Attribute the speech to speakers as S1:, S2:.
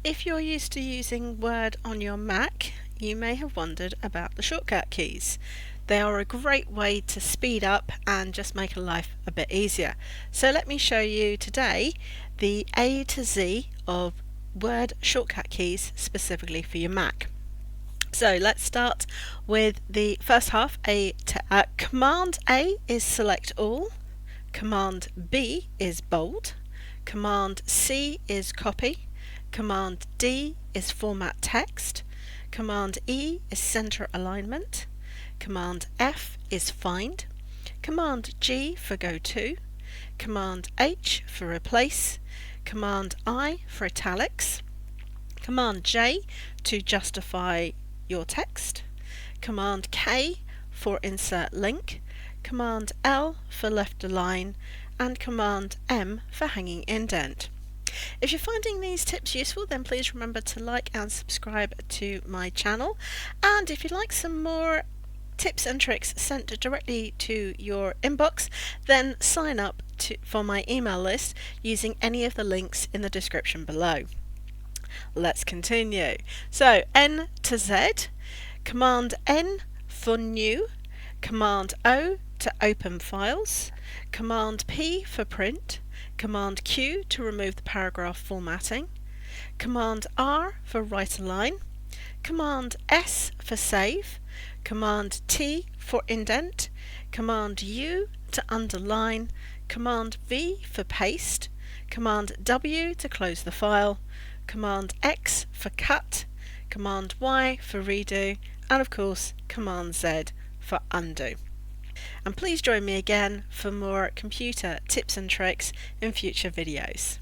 S1: If you're used to using Word on your Mac, you may have wondered about the shortcut keys. They are a great way to speed up and just make life a bit easier. So let me show you today the A to Z of Word shortcut keys specifically for your Mac. So let's start with the first half. Command A is select all, Command B is bold, Command C is copy, Command D is format text, Command E is center alignment, Command F is find, Command G for go to, Command H for replace, Command I for italics, Command J to justify your text, Command K for insert link, Command L for left align, and Command M for hanging indent. If you're finding these tips useful, then please remember to like and subscribe to my channel. And if you'd like some more tips and tricks sent directly to your inbox, then sign up for my email list using any of the links in the description below. Let's continue. So N to Z, Command N for new, Command O to open files, Command P for print, Command Q to remove the paragraph formatting, Command R for write a line, Command S for save, Command T for indent, Command U to underline, Command V for paste, Command W to close the file, Command X for cut, Command Y for redo, and of course Command Z for undo. And please join me again for more computer tips and tricks in future videos.